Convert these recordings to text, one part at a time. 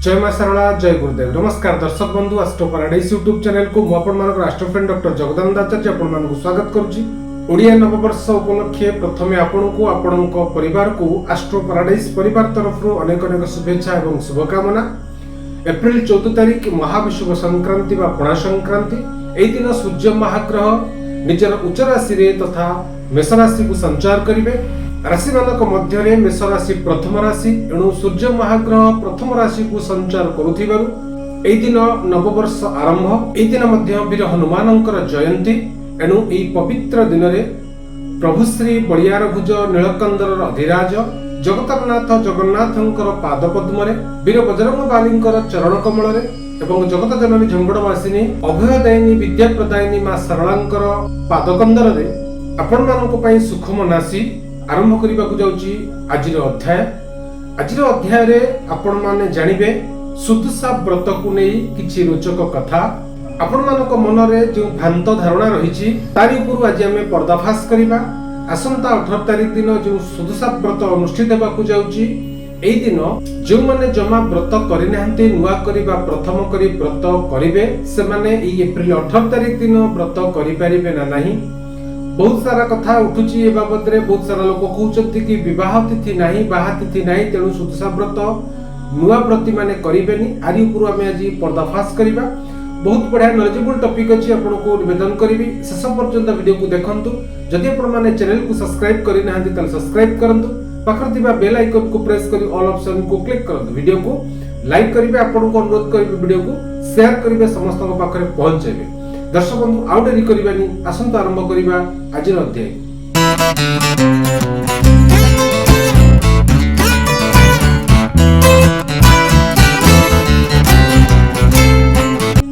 जय मां सरला जय गुरुदेव। नमस्कार दर्शक बंधु, एस्ट्रो पैराडाइज यूट्यूब चैनल को मु आपण मानक राष्ट्र फ्रेंड डॉक्टर जगदानंद आचार्य आपण मानक स्वागत करूची। ओडिया नववर्ष उपलक्षे प्रथमे आपण को आपणक परिवार को एस्ट्रो पैराडाइज परिवार तरफ अनेक अनेक शुभेच्छा एवं शुभकामना। एप्रिल 14 तारिख महाविषुव संक्रांति व पणा संक्रांति। एई दिन सूर्य महाग्रह निजर उच्च राशि रे तथा मेष राशि को संचार करिवे। राशि मानक मध्य मेष राशि प्रथम राशि, एणु सूर्य महाग्रह प्रथम राशि को संचार करुथिबारु एई दिन नववर्ष आरंभ। एई दिन मध्य वीर हनुमानंकर जयंती, एणु एई पवित्र दिन रे प्रभु श्री बलियार भुज नीलकंदर अधिराज जगतनाथ जगन्नाथंकर पाद पद्म रे, वीर बजरंग बालींकर चरण कमल रे एवं जगत जननी झंगड़वासिनी अभयदायिनी विद्या प्रदायिनी मां सरलांकर पादकंदर रे आपण मानक पई सुख मनासी आरंभ करबा को जाउची। आजिर अध्याय रे आपण माने जानिबे सुदशा व्रत को नै किछि रोचक कथा। आपण मानक मन रे जो भ्रांत धारणा रहिछि तारि उपरु आज हमें पर्दाफाश करबा। आसंता 18 तारिख दिन जो सुदशा व्रत अनुष्ठित हेबा को जाउची, एई दिन जो माने जमा व्रत करि नाहंती नुआ करबा प्रथम करी व्रत करिवे, से माने एई एप्रिल 18 तारिख दिन व्रत करि परिबे ना नाही। बहुत सारा कथा उठुची ए बाबद रे। बहुत सारा लोक कहउचंती कि विवाह तिथि नाही, बाहा तिथि नाही, तेणु सुदशा व्रत नुआ व्रती माने करिबेनी। आरि उपरु हमें आज पर्दाफाश करबा। बहुत बढ़िया नॉलेजेबल टॉपिक अछि, आपण को निवेदन करिवि शेष पर्यंत वीडियो को देखंतु। जदि आपण माने चैनल को सब्सक्राइब करि नाहंती त सब्सक्राइब करंतु। पाखर थिबा बेल आइकन को प्रेस करी ऑल ऑप्शन को क्लिक करंतु। वीडियो को लाइक करिवे, आपण को अनुरोध करिवे वीडियो को शेयर करिवे, समस्त को पाखरे पहुंचेबे। दर्शक बंधु आउ डेरी करिबानी, आसंत आरंभ करिबा आजिर अध्याय।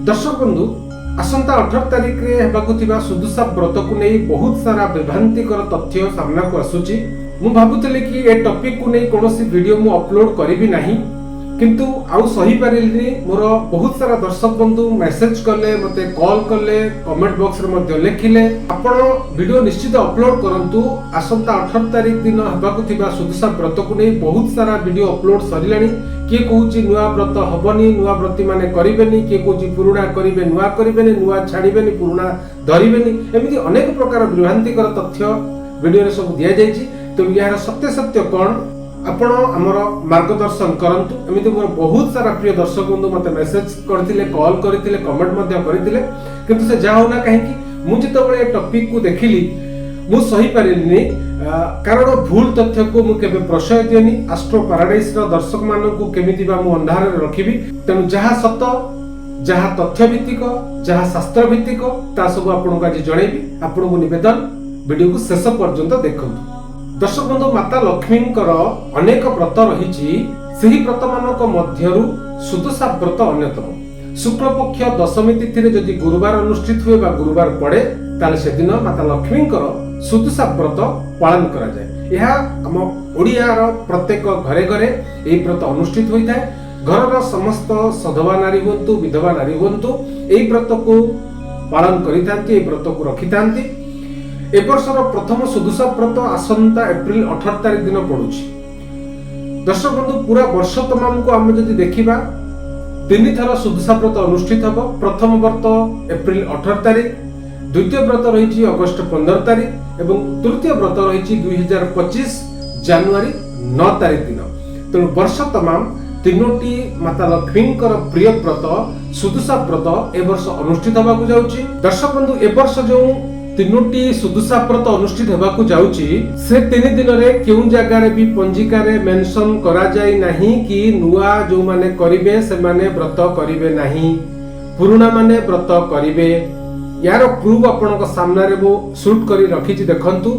दर्शक बंधु आसंता 18 तारिख रे हेबाकु थिबा सुदशा व्रत को नै बहुत सारा विभ्रांतिकर तथ्य सामना को आसुची। मु भाबुतले कि ए टॉपिक को नै कोनोसी वीडियो मु अपलोड करिबि नाही, किंतु आउ सही पारिलनी। मोर बहुत सारा दर्शक बंधु मेसेज कले, मते कॉल कले, कमेंट बॉक्स रे मध्ये लिखिले आपण वीडियो निश्चित अपलोड करंतु। आसंता 18 तारिख दिन हेबाकु थिबा सुदशा व्रत को नै बहुत सारा वीडियो अपलोड सरिलानी। किए कहूची नुआ व्रत हबनी, नुआ व्रती माने करिबेनी, किए कहूची पुरुणा करिबे नुआ करिबेनी, नुआ छाड़िबेनी पुरुणा धरिबेनी, एमिति अनेक प्रकार विभ्रांतिकर तथ्य वीडियो रे सब दिया जायछि। तो यार सत्य कोन आपण हमर मार्गदर्शन करंतु। एमिति मोर बहुत सारा प्रिय दर्शक बंधु मते मेसेज करथिले, कॉल करथिले, कमेंट मध्ये करथिले, किंतु से जाहो ना काहेकि मु जितबळे टॉपिक को देखिली मु सही पारिनी, कारण भूल तथ्य को मु केबे प्रशय दियनी। एस्ट्रो पैराडाइज रो दर्शक मान को केमिति बा मु अंधार रे रखिबी। तेनु जहा सत, जहा तथ्य भित्तिक, जहा शास्त्र भित्तिक ता सब आपन को आज जणैबी। आपन को निवेदन वीडियो को शेष पर्यंत देखंतु। दर्शक बंधु माता लक्ष्मींकर अनेक व्रत रहिछि, सेही व्रत मानक मध्यरु सुदशा व्रत अन्यतम। शुक्ल पक्ष दशमी तिथि रे जदि गुरुवार अनुष्ठित हुए बा गुरुवार पड़े ताले से दिन माता लक्ष्मींकर सुदशा व्रत पालन करा जाय। यह हम ओडिया रो प्रत्येक घरे घरे एई व्रत अनुष्ठित होइथाय। घरर समस्त सधवा नारी हुंतु, विधवा नारी हुंतु, एई व्रत को पालन करिथांती, एई व्रत को रखिथांती। ए वर्षर प्रथम सुदशा व्रत आसंता एप्रिल 18 तारिख दिन पड़ुछि। दर्शक बंधु पूरा वर्ष तमाम को आम जदि देखिबा 3 थर सुदशा व्रत अनुष्ठित हबो। प्रथम व्रत एप्रिल 18 तारिख, द्वितीय व्रत रहिछि अगस्त 15 तारिख एवं तृतीय व्रत रहिछि 2025 जनवरी 9 तारिख दिन। तेणु वर्ष तमाम तीनोटी माता लक्ष्मींकर प्रिय व्रत सुदशा व्रत ए वर्ष अनुष्ठित होबाकू जाउछि। दर्शक बंधु ए वर्ष जो तीनोटी सुदशा व्रत अनुष्ठित होबाकू जाउछि, से 3 दिन रे केउ जगह रे भी पंजिका रे मेंशन करा जाय नाही कि नुआ जो माने करिवे से माने व्रत करिवे नाही, पुरुणा माने व्रत करिवे। यार प्रूफ आपन को सामने रे वो शूट करी रखी छी देखंतु।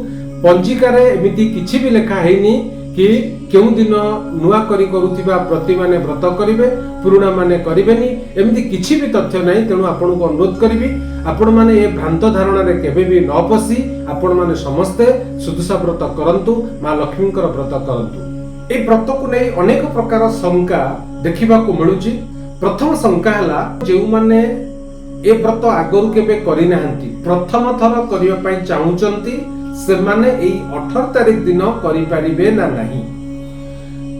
पंजिका रे एमिति किछि भी लेखा हेनी कि केउ दिन नुआ करी करूथिबा प्रति माने व्रत करिवे, पुरुणा माने करिवेनी, एमिति किछि भी तथ्य नाही। तेणु आपन को अनुरोध करिवि आपण माने ए भ्रांत धारणा रे केबे भी न पसी आपण माने समस्ते सुदशा व्रत करंतु, मां लक्ष्मींकर व्रत करंतु। ए व्रत को नै अनेक प्रकार शंका देखिबा को मिलुची। प्रथम शंका हला जेउ माने ए व्रत आगरु केबे करि नाहंती, प्रथम थर करिया पई चाहुचंती, से माने एई 18 तारिख दिन करि परिबे ना नाही।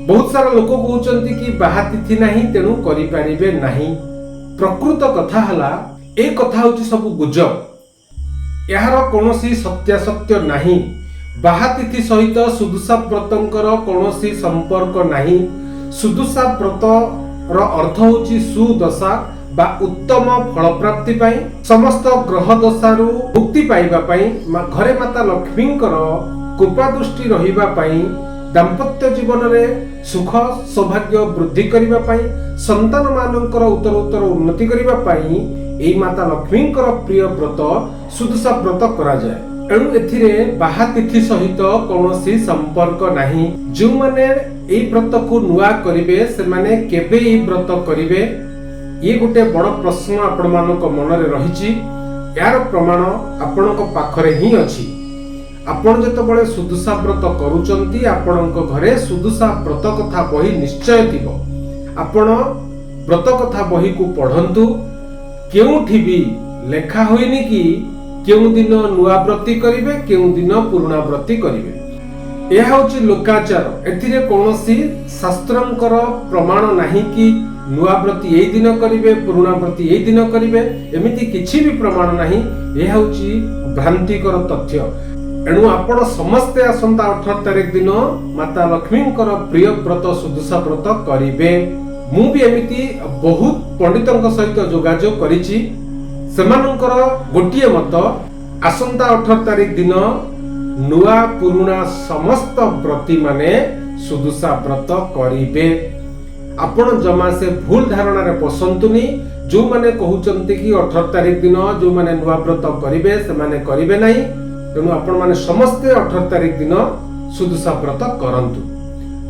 बहुत सारा लोक कहउचंती कि बाहा तिथि नाही तेणु करि परिबे नाही। प्रकृत कथा हला ए कथा होची सब गुजब। यार कोनोसी सत्यासत्य नाही। बाहा तिथि सहित सुदुषा व्रतंकर कोनोसी संपर्क नाही। सुदुषा व्रत रो अर्थ होची सुदशा बा उत्तम फल प्राप्ति पाई, समस्त ग्रह दशारु मुक्ति पाइबा पाई, घरे माता लक्ष्मींकर कृपा दृष्टि रहिबा पाई, दाम्पत्य जीवन रे सुख सौभाग्य वृद्धि करिबा पाई, संतान मानकर उत्तर उन्नति करिबा पाई एई माता लक्ष्मींकर प्रिय व्रत सुदुषा व्रत करा जाय। एणु एथिरे बाहा तिथि सहित कोनोसी संपर्क नाही। जो माने एई व्रत को नुआ करिवे से माने केबे एई व्रत करिवे, ये गोटे बड़ प्रश्न आपण मानक मन रे रहिछि। यार प्रमाण आपणक पाखरे ही अछि। आपण जेतबळे सुदुषा व्रत करूचंती आपणक घरे सुदुषा व्रत कथा बही निश्चय थिबो। आपण व्रत कथा बही को पढंतु। केउठी भी लेखा होइनी कि केउ दिन नुआ व्रती करिवे केउ दिन पुराणा व्रती करिवे। यह होची लोकाचार। एथिरे कोनोसी शास्त्रंकर प्रमाण नाही कि नुआ व्रती एई दिन करिवे पुराणा व्रती एई दिन करिवे, एमिति किछि भी प्रमाण नाही। यह होची भ्रांतिकर तथ्य। एणु आपण समस्ते आसंता 18 तारिख दिन माता लक्ष्मींकर प्रिय व्रत सुदुषा व्रत करिवे। मु भी एमिति बहुत पंडितंक सहित जोगाजोग करिछि। सेमानंकर गोटिए मत आसंता 18 तारिख दिन नुआ पुरुणा समस्त व्रती माने सुदुषा व्रत करिवे। आपण जमा से भूल धारणा रे पसंतुनी। जो माने कहउचंती कि 18 तारिख दिन जो माने नुआ व्रत करिवे से माने करिवे नाही। तेणु आपण माने समस्ते 18 तारिख दिन सुदुषा व्रत करंतु।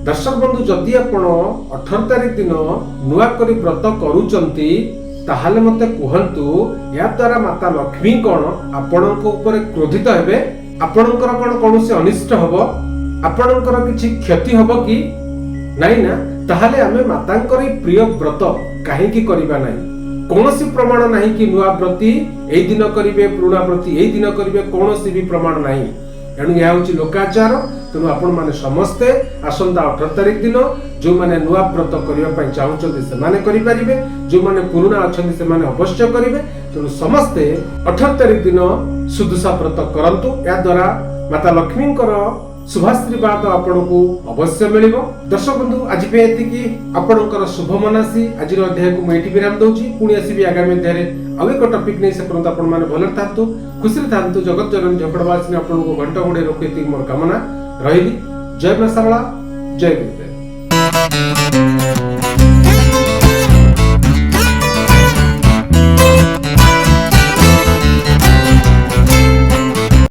दर्शक बंधु जदि आपण 18 तारिख दिन नुआ करी व्रत करूचंती ताहाले मते कहंतु या द्वारा माता लक्ष्मी कोन आपणक ऊपर क्रोधित हेबे, आपणकर कोन कोनोसी अनिष्ट हबो, आपणकर किछि क्षति हबो कि नाही ना। ताहाले आमे मातांकर प्रिय व्रत काहे कि करिबा नाही। कोनोसी प्रमाण नाही कि नुआ व्रती एई दिन करिवे पुराणा व्रती एई दिन करिवे, कोनोसी भी प्रमाण नाही। एणु या होची लोकाचार। तेणु आपण माने समस्ते आसंता 18 तारिख दिन जो माने नुआ व्रत करिवा पई चाहुचंती से माने करि परिबे, जो माने पुराणा अछंती से माने अवश्य करिवे। तेणु समस्ते 18 तारिख दिन सुदुषा व्रत करंतु। या द्वारा माता लक्ष्मींकर शुभाशीर्वाद आपनको अवश्य मिलिबो। दर्शक बंधु आज पे एतिकी आपणकर शुभ मनासी आज अध्याय को मैं एठी विराम दउची। पुणी आसीबी आगामी अध्याय रे आउ एक टॉपिक नै से परंतु आपण माने भलर थांतु, खुशी थांतु। जगत जननी झपड़वासी आपनको घंटा गुडे रखैति मोर कामना रहिली। जय मां शारला, जय गुरुदेव।